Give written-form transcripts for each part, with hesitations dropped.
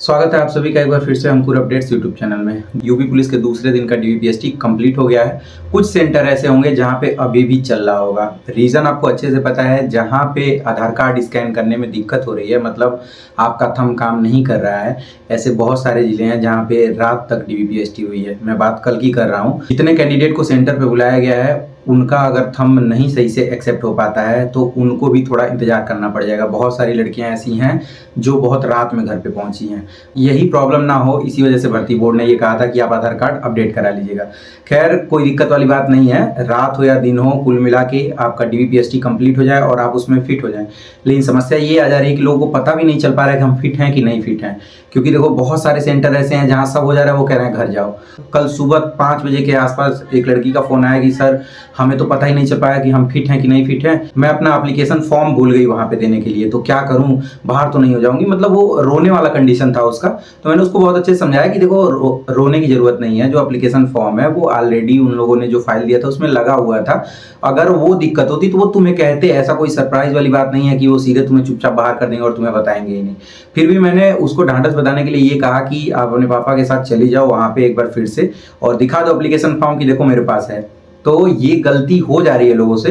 स्वागत है आप सभी का एक बार फिर से अंकुर अपडेट्स यूट्यूब चैनल में। यूपी पुलिस के दूसरे दिन का डीवीपीएसटी कंप्लीट हो गया है। कुछ सेंटर ऐसे होंगे जहां पे अभी भी चल रहा होगा। रीज़न आपको अच्छे से पता है, जहां पे आधार कार्ड स्कैन करने में दिक्कत हो रही है, मतलब आपका थंब काम नहीं कर रहा है। ऐसे बहुत सारे ज़िले हैं जहाँ पे रात तक डीवीपीएसटी हुई है। मैं बात कल की कर रहा हूँ। जितने कैंडिडेट को सेंटर पर बुलाया गया है उनका अगर थंब नहीं सही से एक्सेप्ट हो पाता है तो उनको भी थोड़ा इंतजार करना पड़ जाएगा। बहुत सारी लड़कियां ऐसी हैं जो बहुत रात में घर पे पहुंची हैं। यही प्रॉब्लम ना हो, इसी वजह से भर्ती बोर्ड ने ये कहा था कि आप आधार कार्ड अपडेट करा लीजिएगा। खैर, कोई दिक्कत वाली बात नहीं है। रात हो या दिन हो, कुल मिला के आपका डीवीपीएसटी कंप्लीट हो जाए और आप उसमें फिट हो जाएं। लेकिन समस्या ये आ जा रही है कि लोगों को पता भी नहीं चल पा रहा है कि हम फिट हैं कि नहीं फिट हैं। क्योंकि देखो, बहुत सारे सेंटर ऐसे हैं जहाँ सब हो जा रहा है, वो कह रहे हैं घर जाओ। कल सुबह 5 बजे के आसपास एक लड़की का फोन आया कि सर हमें तो पता ही नहीं चल पाया कि हम फिट हैं कि नहीं फिट हैं। मैं अपना एप्लीकेशन फॉर्म भूल गई वहाँ पे देने के लिए, तो क्या करूँ, बाहर तो नहीं हो जाऊंगी। मतलब वो रोने वाला कंडीशन था उसका। तो मैंने उसको बहुत अच्छे से समझाया कि देखो रोने की जरूरत नहीं है। जो एप्लीकेशन फॉर्म है वो ऑलरेडी उन लोगों ने जो फाइल दिया था उसमें लगा हुआ था। अगर वो दिक्कत होती तो वो तुम्हें कहते। ऐसा कोई सरप्राइज वाली बात नहीं है कि वो सीधे तुम्हें चुपचाप बाहर कर देंगे और तुम्हें बताएंगे ही नहीं। फिर भी मैंने उसको ढांढस बताने के लिए ये कहा कि आप अपने पापा के साथ चली जाओ वहाँ पे एक बार फिर से और दिखा दो एप्लीकेशन फॉर्म की देखो मेरे पास है। तो ये गलती हो जा रही है लोगों से।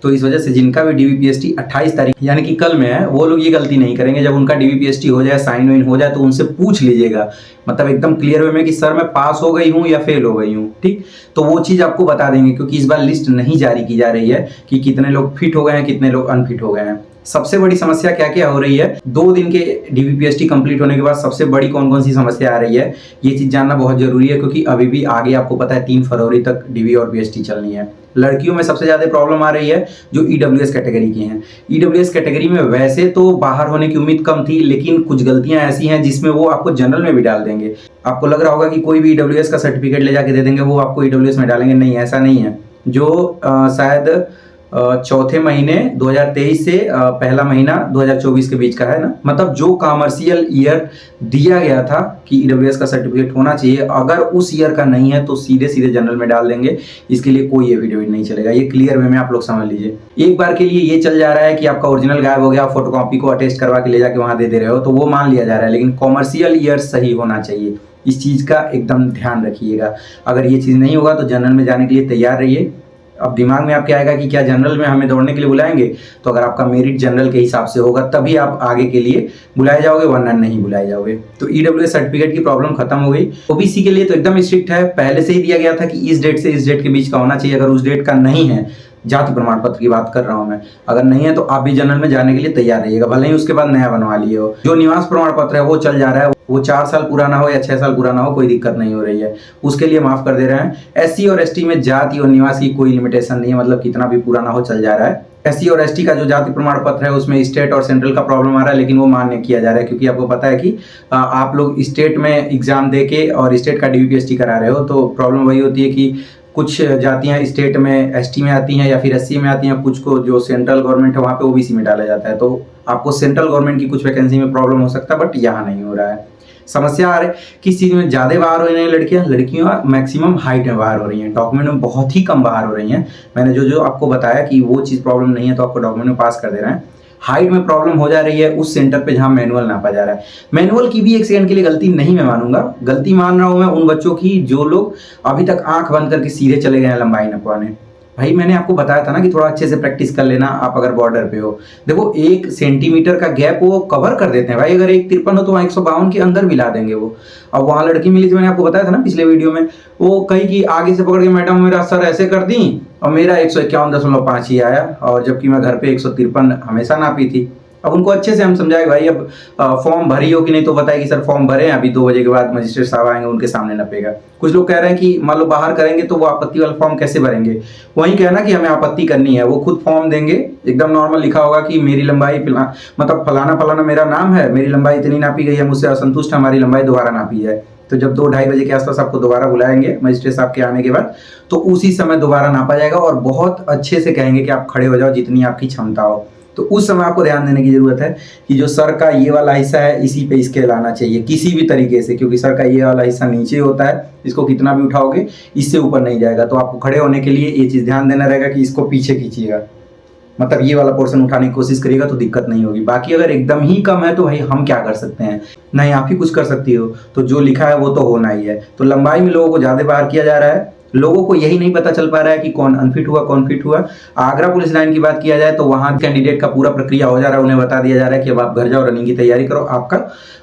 तो इस वजह से जिनका भी डीवीपीएसटी 28 तारीख यानी कि कल में है, वो लोग ये गलती नहीं करेंगे। जब उनका डीवीपीएसटी हो जाए, साइन वाइन हो जाए, तो उनसे पूछ लीजिएगा, मतलब एकदम क्लियर वे में कि सर मैं पास हो गई हूँ या फेल हो गई हूँ। ठीक, तो वो चीज़ आपको बता देंगे। क्योंकि इस बार लिस्ट नहीं जारी की जा रही है कि कितने लोग फिट हो गए हैं, कितने लोग अनफिट हो गए हैं। सबसे बड़ी समस्या क्या क्या हो रही है, 2 दिन के डीवीपीएसटी कंप्लीट होने के बाद सबसे बड़ी कौन कौन सी समस्या आ रही है, ये चीज़ जानना बहुत जरूरी है। क्योंकि अभी भी आगे आपको पता है 3 फरवरी तक डीवी और पीएसटी चलनी है। लड़कियों में सबसे ज़्यादा प्रॉब्लम आ रही है जो ईडब्ल्यूएस कैटेगरी की हैं। ईडब्ल्यूएस कैटेगरी में वैसे तो बाहर होने की उम्मीद कम थी, लेकिन कुछ गलतियां ऐसी हैं जिसमें वो आपको जनरल में भी डाल देंगे। आपको लग रहा होगा कि कोई भी ईडब्ल्यूएस का सर्टिफिकेट ले जाके दे देंगे, वो आपको ईडब्ल्यूएस में डालेंगे। नहीं, ऐसा नहीं है। जो शायद चौथे महीने 2023 से पहला महीना 2024 के बीच का है ना, मतलब जो कॉमर्शियल ईयर दिया गया था कि ईडब्ल्यूएस का सर्टिफिकेट होना चाहिए, अगर उस ईयर का नहीं है तो सीधे सीधे जनरल में डाल देंगे। इसके लिए कोई एफिडेविट नहीं चलेगा। ये क्लियर वे में आप लोग समझ लीजिए। एक बार के लिए ये चल जा रहा है कि आपका ओरिजिनल गायब हो गया, फोटोकॉपी को अटेस्ट करवा के ले जाके वहां दे रहे हो, तो वो मान लिया जा रहा है। लेकिन कॉमर्शियल ईयर सही होना चाहिए, इस चीज़ का एकदम ध्यान रखिएगा। अगर ये चीज़ नहीं होगा तो जनरल में जाने के लिए तैयार रहिए। अब दिमाग में आपके आएगा कि क्या जनरल में हमें दौड़ने के लिए बुलाएंगे, तो अगर आपका मेरिट जनरल के हिसाब से होगा तभी आप आगे के लिए बुलाए जाओगे, वरना नहीं बुलाए जाओगे। तो ईडब्ल्यूएस सर्टिफिकेट की प्रॉब्लम खत्म हो गई। ओबीसी के लिए तो एकदम स्ट्रिक्ट है। पहले से ही दिया गया था कि इस डेट से इस डेट के बीच का होना चाहिए। अगर उस डेट का नहीं है, जाति प्रमाण पत्र की बात कर रहा हूं मैं, अगर नहीं है तो आप भी जनरल में जाने के लिए तैयार रहिएगा, भले ही उसके बाद नया बनवा लिए हो। जो निवास प्रमाण पत्र है वो चल जा रहा है, वो 4 साल पुराना हो या 6 साल पुराना हो, कोई दिक्कत नहीं हो रही है, उसके लिए माफ कर दे रहे हैं। एससी और एसटी में जाति और निवास की कोई लिमिटेशन नहीं है, मतलब कितना भी पुराना हो चल जा रहा है। एससी और एसटी का जो जाति प्रमाण पत्र है उसमें स्टेट और सेंट्रल का प्रॉब्लम आ रहा है, लेकिन वो मान्य किया जा रहा है। क्योंकि आपको पता है कि आप लोग स्टेट में एग्जाम दे के और स्टेट का डीवीपीएसटी करा रहे हो, तो प्रॉब्लम वही होती है कि कुछ जातियां स्टेट में एसटी में आती हैं या फिर एससी में आती हैं, कुछ को जो सेंट्रल गवर्नमेंट है वहाँ पे ओबीसी में डाला जाता है। तो आपको सेंट्रल गवर्नमेंट की कुछ वैकेंसी में प्रॉब्लम हो सकता है, बट यहाँ नहीं हो रहा है। समस्या आ रही किस चीज़ में ज़्यादा बाहर हो रही हैं लड़कियाँ, लड़कियाँ मैक्सिमम हाइट में बाहर हो रही हैं, डॉक्यूमेंट में बहुत ही कम बाहर हो रही हैं। मैंने जो जो आपको बताया कि वो चीज़ प्रॉब्लम नहीं है तो आपको डॉक्यूमेंट में पास कर दे रहे हैं। हाइट में प्रॉब्लम हो जा रही है उस सेंटर पे जहां मैनुअल नापा जा रहा है। मैनुअल की भी एक सेकंड के लिए गलती नहीं मैं मानूंगा। गलती मान रहा हूं मैं उन बच्चों की जो लोग अभी तक आंख बंद करके सीधे चले गए हैं लंबाई नपवाने। भाई मैंने आपको बताया था ना कि थोड़ा अच्छे से प्रैक्टिस कर लेना। आप अगर बॉर्डर पे हो, देखो 1 सेंटीमीटर का गैप वो कवर कर देते हैं भाई। अगर 153 हो तो वहाँ 152 के अंदर मिला देंगे वो। अब वहाँ लड़की मिली थी, मैंने आपको बताया था ना पिछले वीडियो में, वो कही कि आगे से पकड़ के मैडम मेरा सर ऐसे कर दी और मेरा 151.5 ही आया, और जबकि मैं घर पे 153 हमेशा नापी थी। अब उनको अच्छे से हम समझाए भाई, अब फॉर्म भरी हो कि नहीं, तो बताए कि सर फॉर्म भरे हैं, अभी 2 बजे के बाद मजिस्ट्रेट साहब आएंगे, उनके सामने नपेगा। कुछ लोग कह रहे हैं कि मान लो बाहर करेंगे तो वो आपत्ति वाला फॉर्म कैसे भरेंगे। वही कहना कि हमें आपत्ति करनी है, वो खुद फॉर्म देंगे, एकदम नॉर्मल लिखा होगा कि मेरी लंबाई मतलब फलाना फलाना मेरा नाम है, मेरी लंबाई इतनी नापी गई है, मुझसे असंतुष्ट, हमारी लंबाई दोबारा नापी जाए। तो जब 2-2:30 बजे के आसपास आपको दोबारा बुलाएंगे मजिस्ट्रेट साहब के आने के बाद, तो उसी समय दोबारा नापा जाएगा और बहुत अच्छे से कहेंगे कि आप खड़े हो जाओ जितनी आपकी क्षमता हो। तो उस समय आपको ध्यान देने की जरूरत है कि जो सर का ये वाला हिस्सा है इसी पे स्केल आना चाहिए किसी भी तरीके से, क्योंकि सर का ये वाला हिस्सा नीचे होता है, इसको कितना भी उठाओगे इससे ऊपर नहीं जाएगा। तो आपको खड़े होने के लिए ये चीज़ ध्यान देना रहेगा कि इसको पीछे खींचिएगा। मतलब ये वाला पोर्शन उठाने की कोशिश करिएगा तो दिक्कत नहीं होगी। बाकी अगर एकदम ही कम है तो भाई हम क्या कर सकते हैं, नहीं आप ही कुछ कर सकती हो। तो जो लिखा है वो तो होना ही है। तो लंबाई में लोगों को ज़्यादा बाहर किया जा रहा है, लोगों को यही नहीं पता चल पा रहा है कि कौन अनफिट हुआ कौन फिट हुआ। आगरा पुलिस लाइन की बात किया जाए तो वहाँ कैंडिडेट का पूरा प्रक्रिया हो जा रहा है, उन्हें बता दिया जा रहा है कि अब आप घर जाओ, रनिंग की तैयारी करो,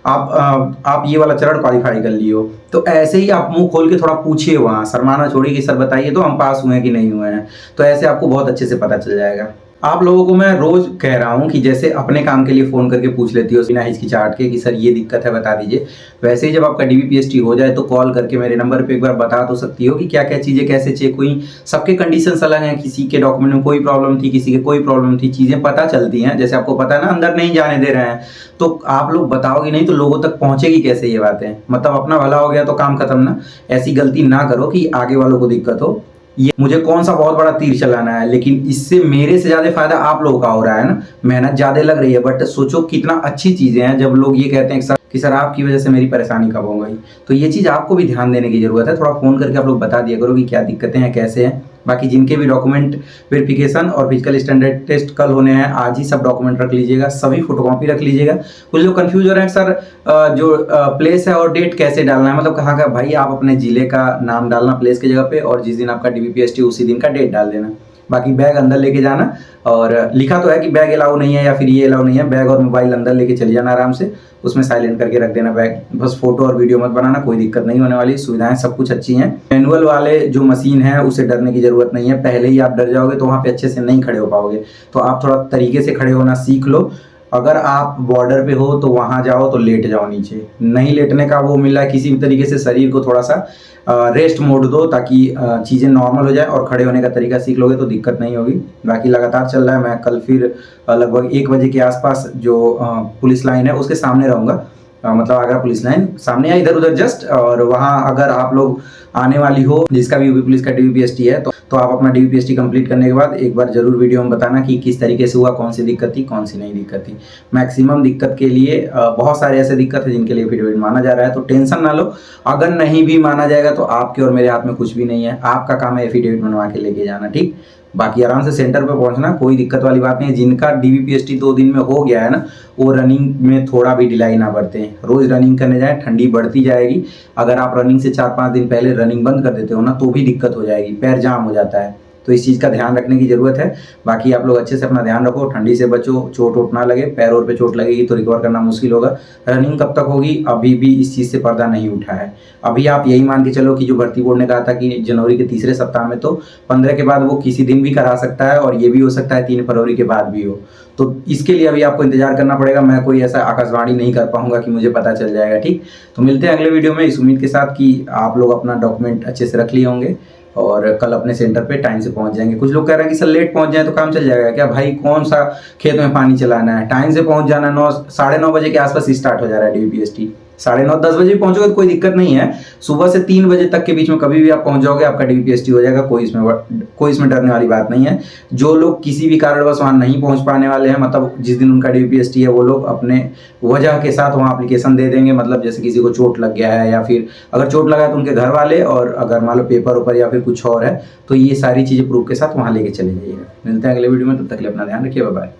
आप ये वाला चरण क्वालिफाई कर लियो। तो ऐसे ही आप मुंह खोल के थोड़ा पूछिए, वहाँ शर्माना छोड़िए कि सर बताइए तो हम पास हुए हैं कि नहीं हुए हैं। तो ऐसे आपको बहुत अच्छे से पता चल जाएगा। आप लोगों को मैं रोज कह रहा हूं कि जैसे अपने काम के लिए फ़ोन करके पूछ लेती हो बिना हिचकिचाहट के कि सर ये दिक्कत है बता दीजिए, वैसे ही जब आपका डीवीपीएसटी हो जाए तो कॉल करके मेरे नंबर पे एक बार बता तो सकती हो कि क्या क्या चीज़ें कैसे चेक हुई। सबके कंडीशंस अलग हैं, किसी के डॉक्यूमेंट में कोई प्रॉब्लम थी, किसी के कोई प्रॉब्लम थी, चीज़ें पता चलती हैं। जैसे आपको पता है ना अंदर नहीं जाने दे रहे हैं, तो आप लोग बताओगे नहीं तो लोगों तक पहुंचेगी कैसे ये बातें। मतलब अपना भला हो गया तो काम खत्म ना। ऐसी गलती ना करो कि आगे वालों को दिक्कत हो। ये मुझे कौन सा बहुत बड़ा तीर चलाना है, लेकिन इससे मेरे से ज्यादा फायदा आप लोगों का हो रहा है ना। मेहनत ज्यादा लग रही है बट सोचो कितना अच्छी चीजें हैं जब लोग ये कहते हैं कि सर आपकी वजह से मेरी परेशानी कब हो गई। तो ये चीज आपको भी ध्यान देने की जरूरत है। थोड़ा फोन करके आप लोग बता दिया करो कि क्या दिक्कतें हैं कैसे हैं। बाकी जिनके भी डॉक्यूमेंट वेरिफिकेशन और फिजिकल स्टैंडर्ड टेस्ट कल होने हैं, आज ही सब डॉक्यूमेंट रख लीजिएगा, सभी फोटोकॉपी रख लीजिएगा। कुछ लोग कंफ्यूज हो रहे हैं सर जो प्लेस है और डेट कैसे डालना है, मतलब कहाँ का। भाई आप अपने जिले का नाम डालना प्लेस की जगह पे, और जिस दिन आपका डीवीपीएसटी उसी दिन का डेट डाल देना। बाकी बैग अंदर लेके जाना, और लिखा तो है कि बैग अलाउ नहीं है या फिर ये अलाउ नहीं है, बैग और मोबाइल अंदर लेके चले जाना आराम से, उसमें साइलेंट करके रख देना बैग। बस फोटो और वीडियो मत बनाना, कोई दिक्कत नहीं होने वाली, सुविधाएं सब कुछ अच्छी हैं। मैनुअल वाले जो मशीन है उसे डरने की जरूरत नहीं है, पहले ही आप डर जाओगे तो वहाँ पे अच्छे से नहीं खड़े हो पाओगे। तो आप थोड़ा तरीके से खड़े होना सीख लो। अगर आप बॉर्डर पे हो तो वहाँ जाओ तो लेट जाओ, नीचे नहीं लेटने का वो मिला है, किसी भी तरीके से शरीर को थोड़ा सा रेस्ट मोड दो ताकि चीज़ें नॉर्मल हो जाए, और खड़े होने का तरीका सीख लोगे तो दिक्कत नहीं होगी। बाकी लगातार चल रहा है, मैं कल फिर लगभग 1 बजे के आसपास जो पुलिस लाइन है उसके सामने रहूँगा। मतलब आगरा पुलिस लाइन सामने या इधर उधर जस्ट, और वहाँ अगर आप लोग आने वाली हो जिसका भी यूपी पुलिस का डीवीपीएसटी है तो आप अपना डीवीपीएसटी कंप्लीट करने के बाद एक बार जरूर वीडियो में बताना कि किस तरीके से हुआ, कौन सी दिक्कत थी कौन सी नहीं दिक्कत थी। मैक्सिमम दिक्कत के लिए बहुत सारे ऐसे दिक्कत है जिनके लिए एफिडेविट माना जा रहा है, तो टेंशन ना लो। अगर नहीं भी माना जाएगा तो आपके और मेरे हाथ में कुछ भी नहीं है, आपका काम है एफिडेविट बनवा के लेके जाना, ठीक। बाकी आराम से सेंटर पे पहुंचना, कोई दिक्कत वाली बात नहीं है। जिनका डीवीपीएसटी 2 दिन में हो गया है ना, वो रनिंग में थोड़ा भी ढिलाई ना बरतें, रोज रनिंग करने जाएं, ठंडी बढ़ती जाएगी। अगर आप रनिंग से 4-5 दिन पहले रनिंग बंद कर देते हो ना तो भी दिक्कत हो जाएगी, पैर जाम हो जाता है। तो इस चीज़ का ध्यान रखने की ज़रूरत है। बाकी आप लोग अच्छे से अपना ध्यान रखो, ठंडी से बचो, चोट वोट ना लगे, पैर और पे चोट लगेगी तो रिकवर करना मुश्किल होगा। रनिंग कब तक होगी, अभी भी इस चीज़ से पर्दा नहीं उठा है। अभी आप यही मान के चलो कि जो भर्ती बोर्ड ने कहा था कि जनवरी के तीसरे सप्ताह में, तो 15 के बाद वो किसी दिन भी करा सकता है, और ये भी हो सकता है 3 फरवरी के बाद भी हो। तो इसके लिए अभी आपको इंतजार करना पड़ेगा। मैं कोई ऐसा आकाशवाणी नहीं कर पाऊंगा कि मुझे पता चल जाएगा, ठीक। तो मिलते हैं अगले वीडियो में इस उम्मीद के साथ कि आप लोग अपना डॉक्यूमेंट अच्छे से रख लिए होंगे और कल अपने सेंटर पे टाइम से पहुंच जाएंगे। कुछ लोग कह रहे हैं कि सर लेट पहुंच जाए तो काम चल जाएगा क्या। भाई कौन सा खेत में पानी चलाना है, टाइम से पहुंच जाना। 9-9:30 बजे के आसपास स्टार्ट हो जा रहा है डीवीपीएसटी, 9:30-10 बजे भी पहुंचोगे तो कोई दिक्कत नहीं है। सुबह से 3 बजे तक के बीच में कभी भी आप पहुंच जाओगे, आपका डीवीपीएसटी हो जाएगा। कोई इसमें डरने वाली बात नहीं है। जो लोग किसी भी कारणवश वहां नहीं पहुंच पाने वाले हैं, मतलब जिस दिन उनका डीवीपीएसटी है, वो लोग अपने वजह के साथ वहां एप्लीकेशन दे देंगे। मतलब जैसे किसी को चोट लग गया है, या फिर अगर चोट लगा है तो उनके घर वाले, और अगर मान लो पेपर ऊपर या फिर कुछ और है तो ये सारी चीजें प्रूफ के साथ वहां लेके चले जाइएगा। मिलते हैं अगले वीडियो में, तब तक के लिए अपना ध्यान रखिए, बाय बाय।